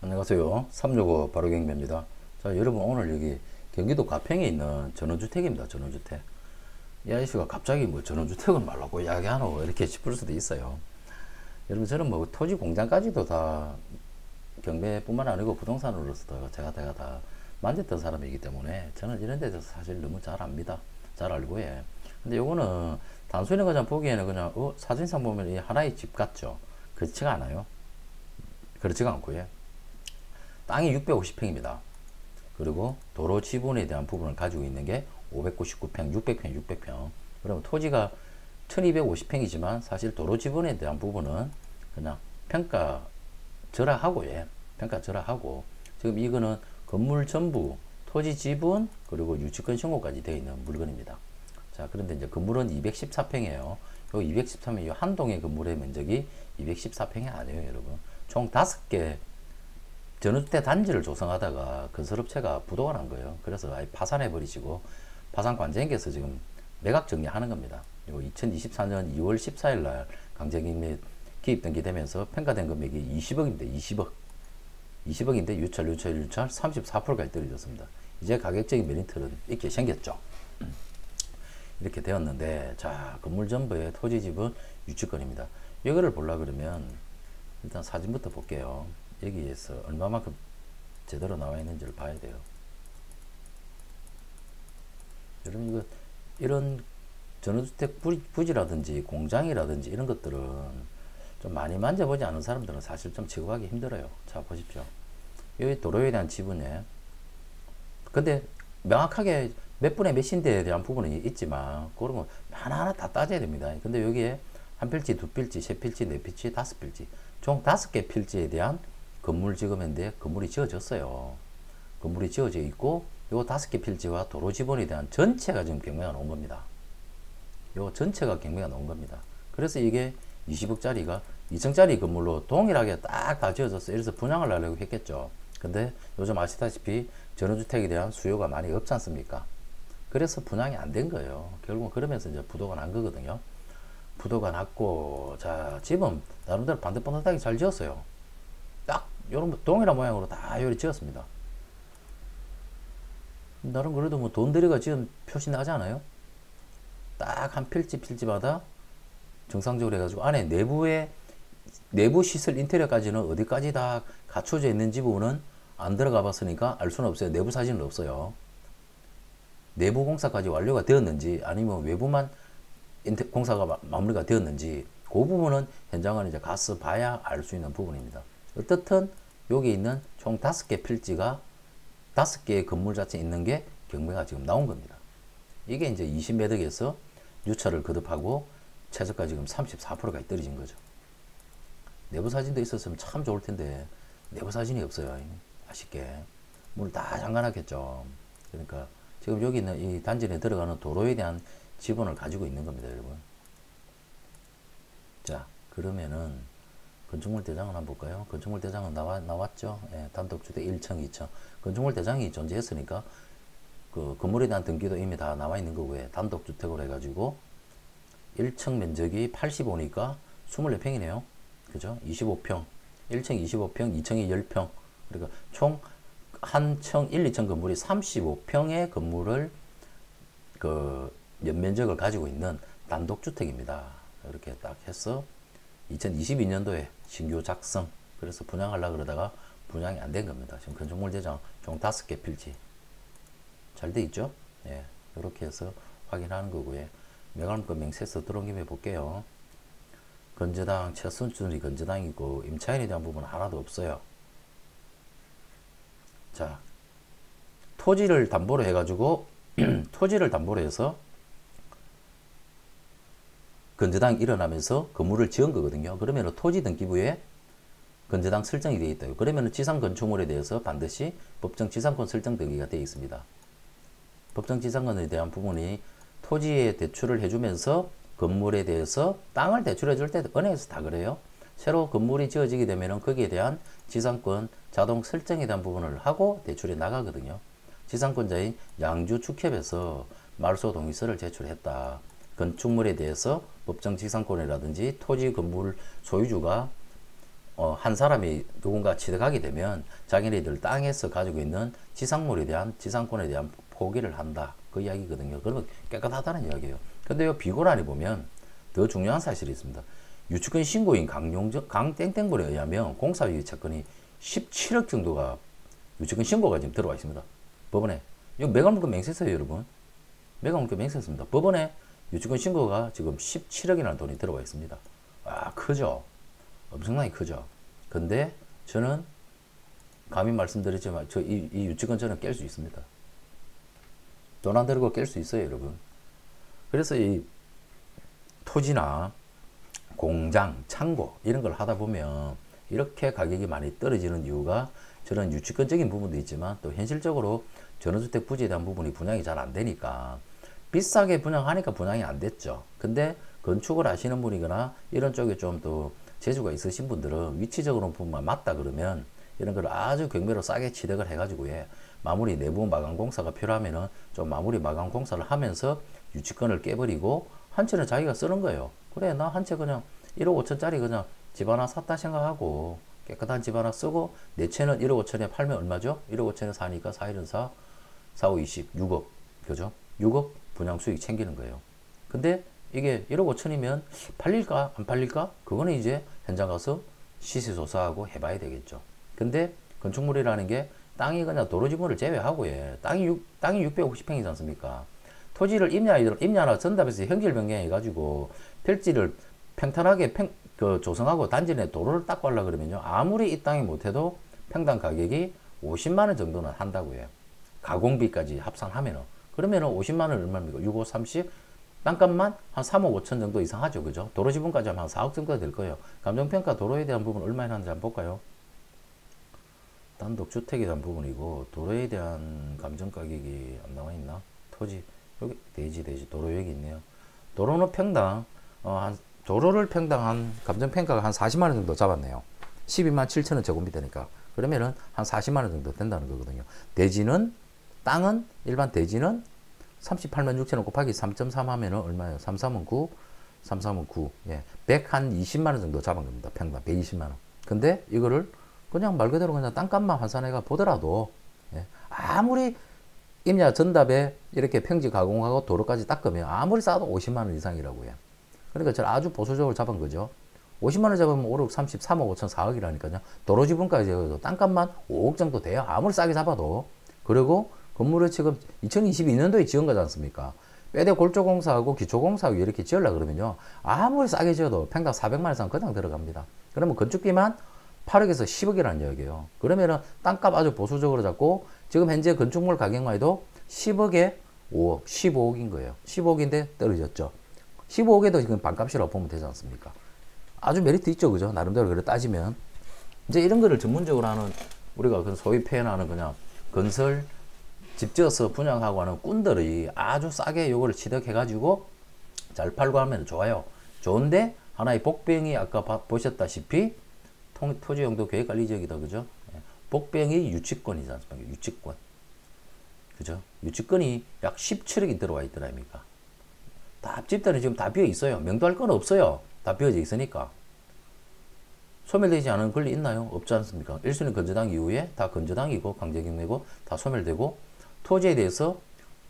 안녕하세요. 365 바로경배입니다. 자, 여러분 오늘 여기 경기도 가평에 있는 전원주택입니다. 전원주택. 이 아저씨가 갑자기 뭐 전원주택을 말라고 이야기하노 이렇게 싶을 수도 있어요. 여러분 저는 뭐 토지 공장까지도 다 경매뿐만 아니고 부동산으로서도 제가 다 만졌던 사람이기 때문에 저는 이런 데 대해서 사실 너무 잘 압니다. 잘 알고 해. 근데 요거는 단순히 그냥 보기에는 그냥 사진상 보면 이 하나의 집 같죠. 그렇지가 않아요. 그렇지가 않고요. 땅이 650평입니다. 그리고 도로 지분에 대한 부분을 가지고 있는 게 599평, 600평, 600평. 그러면 토지가 1250평이지만 사실 도로 지분에 대한 부분은 그냥 평가 절하하고, 예. 평가 절하하고. 지금 이거는 건물 전부, 토지 지분, 그리고 유치권 신고까지 되어 있는 물건입니다. 자, 그런데 이제 건물은 214평이에요. 요 213평, 한 동의 건물의 면적이 214평이 아니에요, 여러분. 총 5개 전원주택 단지를 조성하다가 건설업체가 부도가 난 거예요. 그래서 아예 파산해 버리시고 파산관제인께서 지금 매각 정리하는 겁니다. 그리고 2024년 2월 14일 날 강제기입 기입 등기되면서 평가된 금액이 20억입니다. 20억. 20억인데 유찰 34%까지 떨어졌습니다. 이제 가격적인 메리트는 있게 생겼죠. 이렇게 되었는데, 자, 건물 전부의 토지 지분 유치권입니다. 이거를 보려 그러면 일단 사진부터 볼게요. 여기에서 얼마만큼 제대로 나와 있는지를 봐야 돼요. 여러분 이거 이런 전원주택 부지라든지 공장이라든지 이런 것들은 좀 많이 만져보지 않은 사람들은 사실 좀 취급하기 힘들어요. 자, 보십시오. 여기 도로에 대한 지분에 근데 명확하게 몇 분의 몇인데에 대한 부분은 있지만 그런 거 하나하나 다 따져야 됩니다. 근데 여기에 한 필지, 두 필지, 세 필지, 네 필지, 다섯 필지 총 5개 필지에 대한 건물 지금인데 건물이 지어졌어요. 건물이 지어져 있고 요 5개 필지와 도로 지분에 대한 전체가 지금 경매가 나온 겁니다. 요 전체가 경매가 나온 겁니다. 그래서 이게 20억짜리가 2층짜리 건물로 동일하게 딱 다 지어졌어요. 그래서 분양을 하려고 했겠죠. 근데 요즘 아시다시피 전원주택에 대한 수요가 많이 없지 않습니까? 그래서 분양이 안 된 거예요. 결국은 그러면서 이제 부도가 난 거거든요. 부도가 났고, 자, 집은 나름대로 반듯반듯하게 잘 지었어요. 딱 요런 동일한 모양으로 다 요리 지었습니다. 나름 그래도 뭐 돈 들여가 지은 표시 나지 않아요? 딱 한 필지마다 정상적으로 해가지고 안에 내부 시설 인테리어까지는 어디까지 다 갖춰져 있는지 부분은 안 들어가 봤으니까 알 수는 없어요. 내부 사진은 없어요. 내부 공사까지 완료가 되었는지 아니면 외부만 공사가 마무리가 되었는지 그 부분은 현장을 이제 가서 봐야 알 수 있는 부분입니다. 어떻든 여기 있는 총 5개 필지가 5개의 건물 자체에 있는 게 경매가 지금 나온 겁니다. 이게 이제 20매덕에서 유찰을 거듭하고 최저가 지금 34%까지 떨어진 거죠. 내부 사진도 있었으면 참 좋을 텐데 내부 사진이 없어요. 아쉽게. 문을 다 잠가놨겠죠. 그러니까 지금 여기 있는 이 단지 내에 들어가는 도로에 대한 지분을 가지고 있는 겁니다, 여러분. 자, 그러면은 건축물 대장을 한번 볼까요? 건축물 대장은 나왔죠? 예, 단독주택 1층, 2층. 건축물 대장이 존재했으니까 그 건물에 대한 등기도 이미 다 나와 있는 거고요. 단독주택으로 해가지고 1층 면적이 85니까 24평이네요. 그죠? 25평. 1층 25평, 2층이 10평. 그러니까 총 한 층 1, 2층 건물이 35평의 건물을 그 연면적을 가지고 있는 단독주택입니다. 이렇게 딱 해서 2022년도에 신규 작성. 그래서 분양하려고 그러다가 분양이 안 된 겁니다. 지금 건축물 대장 총 5개 필지. 잘 돼 있죠? 예. 이렇게 해서 확인하는 거고요. 매각권 명세서 들어온 김에 볼게요. 건재당, 최순준이 건재당이고, 임차인에 대한 부분은 하나도 없어요. 자, 토지를 담보로 해가지고, 토지를 담보로 해서 건재당이 일어나면서 건물을 지은 거거든요. 그러면 토지 등기부에 건재당 설정이 되어 있다. 그러면 지상 건축물에 대해서 반드시 법정 지상권 설정 등기가 되어 있습니다. 법정 지상권에 대한 부분이 토지에 대출을 해주면서 건물에 대해서 땅을 대출해 줄 때 은행에서 다 그래요. 새로 건물이 지어지게 되면 거기에 대한 지상권 자동 설정에 대한 부분을 하고 대출이 나가거든요. 지상권자인 양주축협에서 말소 동의서를 제출했다. 건축물에 대해서 법정 지상권이라든지 토지 건물 소유주가 한 사람이 누군가 취득하게 되면 자기네들 땅에서 가지고 있는 지상물에 대한 지상권에 대한 포기를 한다. 그 이야기거든요. 그러면 깨끗하다는 이야기예요. 근데 요 비고란에 보면 더 중요한 사실이 있습니다. 유치권 신고인 강땡땡벌에 의하면 공사유지 채권이 17억 정도가 유치권 신고가 지금 들어와 있습니다. 법원에. 이거 매각물권 맹세서예요, 여러분. 매각물권 맹세서입니다. 법원에 유치권 신고가 지금 17억이라는 돈이 들어와 있습니다. 아, 크죠? 엄청나게 크죠? 근데 저는 감히 말씀드리지만 이 유치권 저는 깰 수 있습니다. 돈 안 들고 깰 수 있어요, 여러분. 그래서 이 토지나 공장, 창고 이런 걸 하다 보면 이렇게 가격이 많이 떨어지는 이유가 저는 유치권적인 부분도 있지만 또 현실적으로 전원주택 부지에 대한 부분이 분양이 잘 안 되니까 비싸게 분양하니까 분양이 안 됐죠. 근데 건축을 하시는 분이거나 이런 쪽에 좀 더 재주가 있으신 분들은 위치적으로 보면 맞다 그러면 이런 걸 아주 경매로 싸게 취득을 해가지고 마무리 내부 마감 공사가 필요하면은 좀 마무리 마감 공사를 하면서 유치권을 깨버리고 한 채는 자기가 쓰는 거예요. 그래, 나 한 채 그냥 1억 5천짜리 그냥 집 하나 샀다 생각하고 깨끗한 집 하나 쓰고 내 채는 1억 5천에 팔면 얼마죠? 1억 5천에 사니까 4일은 4, 4, 5, 20, 6억. 그죠? 6억 분양 수익 챙기는 거예요. 근데 이게 1억 5천이면 팔릴까? 안 팔릴까? 그거는 이제 현장 가서 시세 조사하고 해봐야 되겠죠. 근데 건축물이라는 게 땅이 그냥 도로 지분을 제외하고 땅이 650평이지 않습니까? 토지를 임야나 전답에서 형질 변경해가지고 필지를 평탄하게 조성하고 단지 내 도로를 닦고 하려 그러면요. 아무리 이 땅이 못해도 평당 가격이 50만원 정도는 한다고 해요. 가공비까지 합산하면은. 그러면은 50만원 얼마입니까? 6, 5, 30? 땅값만 한 3억 5천 정도 이상 하죠. 그죠? 도로 지분까지 하면 한 4억 정도 될 거예요. 감정평가 도로에 대한 부분 얼마나 하는지 한번 볼까요? 단독주택에 대한 부분이고 도로에 대한 감정가격이 안 나와 있나? 토지 여기 대지 도로 여기 있네요. 도로는 평당 도로를 평당 한 감정평가가 한 40만 원 정도 잡았네요. 12만 7천 원 제곱미터니까 그러면은 한 40만 원 정도 된다는 거거든요. 대지는 땅은 일반 대지는 38만 6천 원 곱하기 3.3 하면은 얼마예요? 33은 9, 33은 9. 예. 120만 원 정도 잡은 겁니다. 평당 120만 원. 근데 이거를 그냥 말 그대로 그냥 땅값만 환산해가 보더라도 아무리 임야 전답에 이렇게 평지 가공하고 도로까지 닦으면 아무리 싸도 50만 원 이상이라고 해요. 그러니까 저는 아주 보수적으로 잡은 거죠. 50만 원 잡으면 5억 30, 3억 5천 4억이라니까요. 도로 지분까지 해서 땅값만 5억 정도 돼요. 아무리 싸게 잡아도. 그리고 건물을 지금 2022년도에 지은 거지 않습니까? 빼대 골조공사하고 기초공사하고 이렇게 지으려고 그러면요. 아무리 싸게 지어도 평당 400만 원 이상 그냥 들어갑니다. 그러면 건축비만 8억에서 10억이라는 이야기예요. 그러면은 땅값 아주 보수적으로 잡고 지금 현재 건축물 가격만 해도 10억에 5억, 15억인 거예요. 15억인데 떨어졌죠. 15억에도 지금 반값이라고 보면 되지 않습니까? 아주 메리트 있죠. 그죠? 나름대로 그래 따지면. 이제 이런 거를 전문적으로 하는 우리가 그 소위 표현하는 그냥 건설 집 지어서 분양하고 하는 꾼들이 아주 싸게 요거를 취득해가지고 잘 팔고 하면 좋아요. 좋은데 하나의 복병이 아까 보셨다시피 토지 용도 계획관리지역이다. 그죠? 복병이 유치권이지 않습니까? 유치권. 그죠? 유치권이 약 17억이 들어와 있더라, 아닙니까? 다 집들은 지금 다 비어 있어요. 명도할 건 없어요. 다 비어져 있으니까. 소멸되지 않은 권리 있나요? 없지 않습니까? 1순위 건조당 이후에 다 건조당이고 강제경매고 다 소멸되고 토지에 대해서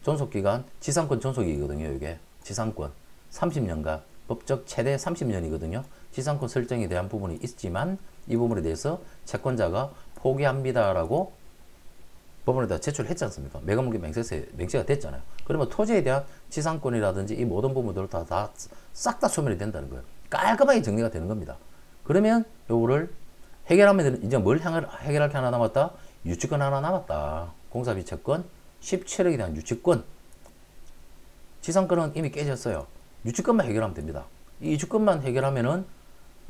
존속기간 지상권 존속이거든요. 이게 지상권 30년간 법적 최대 30년이거든요. 지상권 설정에 대한 부분이 있지만 이 부분에 대해서 채권자가 포기합니다라고 법원에다 제출했지 않습니까? 매각물권 맹세가 됐잖아요. 그러면 토지에 대한 지상권이라든지 이 모든 부분들 다 싹 다 소멸이 된다는 거예요. 깔끔하게 정리가 되는 겁니다. 그러면 요거를 해결하면 이제 뭘 해결할 게 하나 남았다? 유치권 하나 남았다. 공사비 채권 17억에 대한 유치권. 지상권은 이미 깨졌어요. 유치권만 해결하면 됩니다. 이 유치권만 해결하면은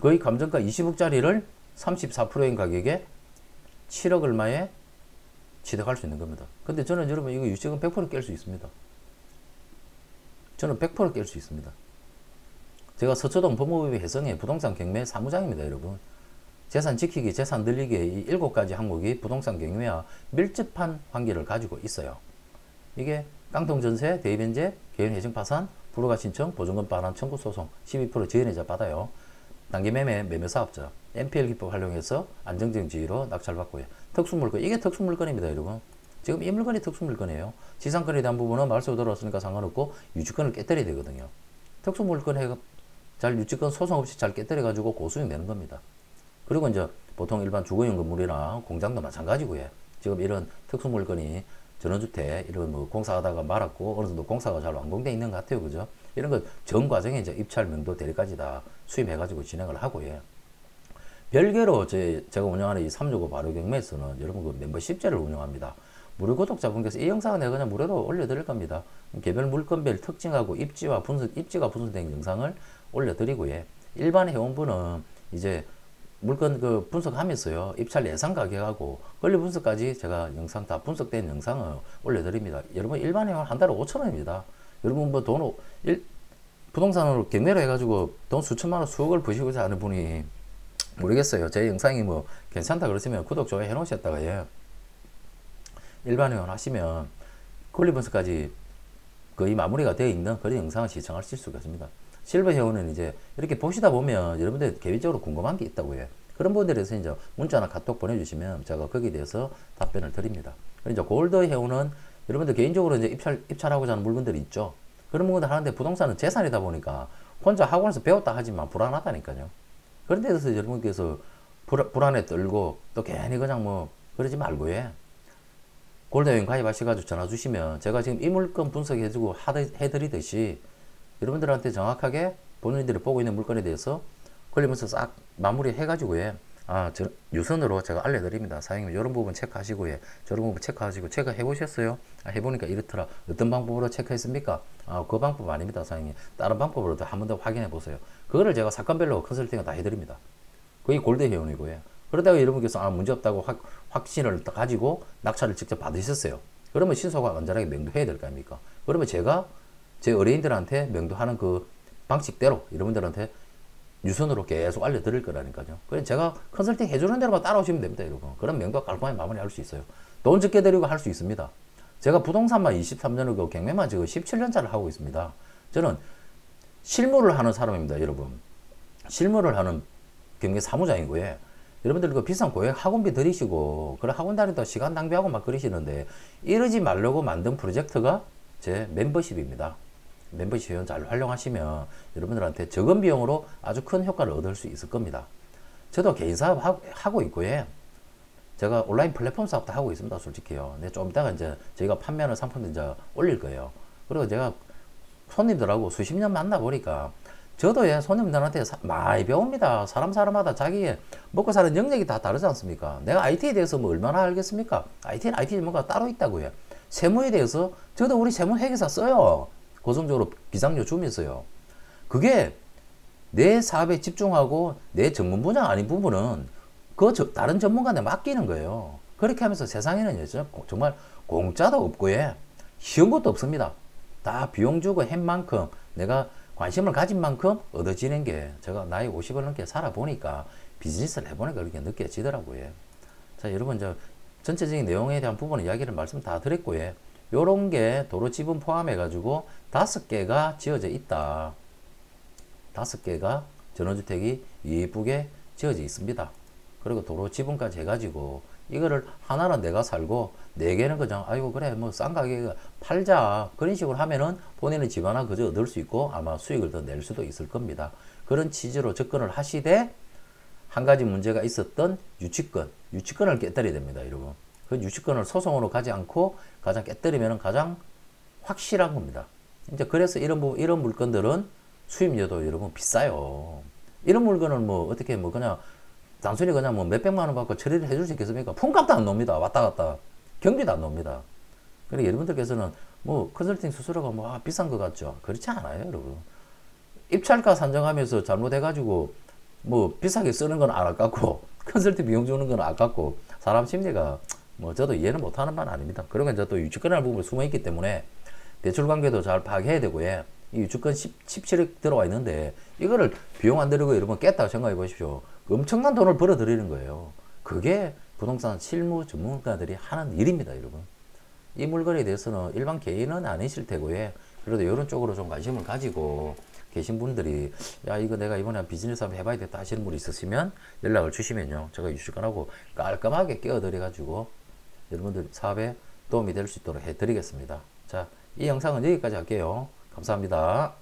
거의 감정가 20억짜리를 34%인 가격에 7억 얼마에 취득할 수 있는 겁니다. 근데 저는 여러분 이거 유치권 100% 깰 수 있습니다. 저는 100% 깰 수 있습니다. 제가 서초동 법무법의 혜성의 부동산 경매 사무장입니다, 여러분. 재산 지키기, 재산 늘리기의 이 7가지 항목이 부동산 경매와 밀접한 관계를 가지고 있어요. 이게 깡통 전세, 대입변제, 개인 회증 파산, 불허가 신청, 보증금 반환 청구 소송, 12% 지연이자 받아요. 단기 매매, 매매 사업자. MPL 기법 활용해서 안정적인 지위로 낙찰받고요. 특수물건, 이게 특수물건입니다, 여러분. 지금 이 물건이 특수물건이에요. 지상권에 대한 부분은 말소 들어왔으니까 상관없고 유치권을 깨뜨려야 되거든요. 특수물건 잘 유치권 소송 없이 잘 깨뜨려가지고 고수익 내는 겁니다. 그리고 이제 보통 일반 주거용 건물이나 공장도 마찬가지고요. 지금 이런 특수물건이 전원주택 이런 뭐 공사하다가 말았고 어느 정도 공사가 잘 완공돼 있는 것 같아요, 그죠? 이런 거 전 과정에 이제 입찰, 명도, 대리까지 다 수임해가지고 진행을 하고요. 별개로 제가 운영하는 이 365 바로경매에서는 여러분 그 멤버십제를 운영합니다. 무료 구독자분께서 이 영상을 내가 그냥 무료로 올려드릴 겁니다. 개별 물건별 특징하고 입지가 분석된 영상을 올려드리고요. 일반 회원분은 이제 물건 그 분석하면서요, 입찰 예상 가격하고 권리 분석까지 제가 영상 다 분석된 영상을 올려드립니다. 여러분 일반 회원 한 달에 5,000원입니다. 여러분 뭐 부동산으로 경매를 해가지고 돈 수천만 원, 수억을 버시고자 하는 분이 모르겠어요. 제 영상이 뭐 괜찮다 그러시면 구독, 좋아요 해놓으셨다가 일반 회원 하시면 권리 분석까지 거의 마무리가 되어 있는 그런 영상을 시청하실 수가 있습니다. 실버 회원은 이제 이렇게 보시다 보면 여러분들 개인적으로 궁금한 게 있다고요. 그런 분들에서 이제 문자나 카톡 보내주시면 제가 거기에 대해서 답변을 드립니다. 그리고 이제 골드 회원은 여러분들 개인적으로 이제 입찰하고자 하는 물건들이 있죠. 그런 물건들 하는데 부동산은 재산이다 보니까 혼자 학원에서 배웠다 하지만 불안하다니까요. 그런 데 대해서 여러분께서 불안에 떨고 또 괜히 그냥 뭐 그러지 말고요. 골드회원 가입하셔가지고 전화 주시면 제가 지금 이 물건 분석해주고 해드리듯이 여러분들한테 정확하게 본인들이 보고 있는 물건에 대해서 권리분석 싹 마무리 해가지고요. 유선으로 제가 알려드립니다. 사장님 이런 부분 체크하시고요. 저런 부분 체크하시고 체크해 보셨어요? 해보니까 이렇더라. 어떤 방법으로 체크했습니까? 그 방법 아닙니다, 사장님. 다른 방법으로 한 번 더 확인해 보세요. 그거를 제가 사건별로 컨설팅을 다 해드립니다. 그게 골드 회원이고요. 그러다가 여러분께서 문제 없다고 확신을 가지고 낙찰을 직접 받으셨어요. 그러면 신속하고 안전하게 명도해야 될 거 아닙니까? 그러면 제가 제 의뢰인들한테 명도하는 그 방식대로 여러분들한테 유선으로 계속 알려드릴 거라니까요. 그래서 제가 컨설팅 해주는 대로만 따라오시면 됩니다, 여러분. 그럼 명도가 깔끔하게 마무리할 수 있어요. 돈 적게 드리고 할 수 있습니다. 제가 부동산만 23년이고 경매만 지금 17년차를 하고 있습니다. 저는 실무를 하는 사람입니다, 여러분. 실무를 하는 경매 사무장이고요. 여러분들 그 비싼 고액 학원비 들이시고 그런 학원 다니다 시간 낭비하고 막 그러시는데 이러지 말라고 만든 프로젝트가 제 멤버십입니다. 멤버십 회원 잘 활용하시면 여러분들한테 적은 비용으로 아주 큰 효과를 얻을 수 있을 겁니다. 저도 개인 사업 하고 있고요. 제가 온라인 플랫폼 사업도 하고 있습니다, 솔직히요. 근데 좀 이따가 이제 저희가 판매하는 상품도 이제 올릴 거예요. 그리고 제가 손님들하고 수십 년 만나보니까 저도 손님들한테 많이 배웁니다. 사람마다 자기 먹고 사는 영역이 다 다르지 않습니까? 내가 IT에 대해서 뭐 얼마나 알겠습니까? IT는 IT 전문가가 따로 있다고요. 세무에 대해서 저도 우리 세무 회계사 써요. 고성적으로 비상료 주면서요. 그게 내 사업에 집중하고 내 전문 분야 아닌 부분은 다른 전문가한테 맡기는 거예요. 그렇게 하면서 세상에는 정말 공짜도 없고요. 쉬운 것도 없습니다. 다 비용 주고 한 만큼 내가 관심을 가진 만큼 얻어지는 게 제가 나이 50을 넘게 살아보니까 비즈니스를 해보니까 그렇게 느껴지더라고요. 자, 여러분 전체적인 내용에 대한 부분은 이야기를 말씀 다 드렸고요. 요런 게 도로 지분 포함해 가지고 5개가 지어져 있다. 5개가 전원주택이 예쁘게 지어져 있습니다. 그리고 도로 지분까지 해가지고 이거를 하나는 내가 살고 4개는 그냥 아이고 그래 뭐 싼 가격에 팔자 그런 식으로 하면은 본인은 집 하나 그저 얻을 수 있고 아마 수익을 더 낼 수도 있을 겁니다. 그런 취지로 접근을 하시되 한 가지 문제가 있었던 유치권을 깨뜨려야 됩니다, 여러분. 그 유치권을 소송으로 가지 않고 가장 깨뜨리면 가장 확실한 겁니다. 이제 그래서 이런 물건들은 수입료도 여러분 비싸요. 이런 물건은 뭐 어떻게 뭐 그냥 단순히 그냥 뭐 몇백만 원 받고 처리를 해줄 수 있겠습니까? 품값도 안 놉니다. 왔다 갔다. 경비도 안 놉니다. 그러니까 여러분들께서는 뭐 컨설팅 수수료가 뭐 비싼 것 같죠? 그렇지 않아요, 여러분. 입찰가 산정하면서 잘못해가지고 뭐 비싸게 쓰는 건 안 아깝고 컨설팅 비용 주는 건 아깝고 사람 심리가 뭐 저도 이해는 못하는 바는 아닙니다. 그리고 이제 또 유치권이라는 부분이 숨어 있기 때문에 대출 관계도 잘 파악해야 되고요. 이 유치권 17억 들어와 있는데 이거를 비용 안 들이고 여러분 깼다고 생각해 보십시오. 엄청난 돈을 벌어 들이는 거예요. 그게 부동산 실무 전문가들이 하는 일입니다, 여러분. 이 물건에 대해서는 일반 개인은 아니실 테고요. 그래도 이런 쪽으로 좀 관심을 가지고 계신 분들이 야 이거 내가 이번에 비즈니스 한번 해봐야겠다 하시는 분이 있으시면 연락을 주시면요 제가 유슈관하고 깔끔하게 끼워드려 가지고 여러분들 사업에 도움이 될 수 있도록 해드리겠습니다. 자, 이 영상은 여기까지 할게요. 감사합니다.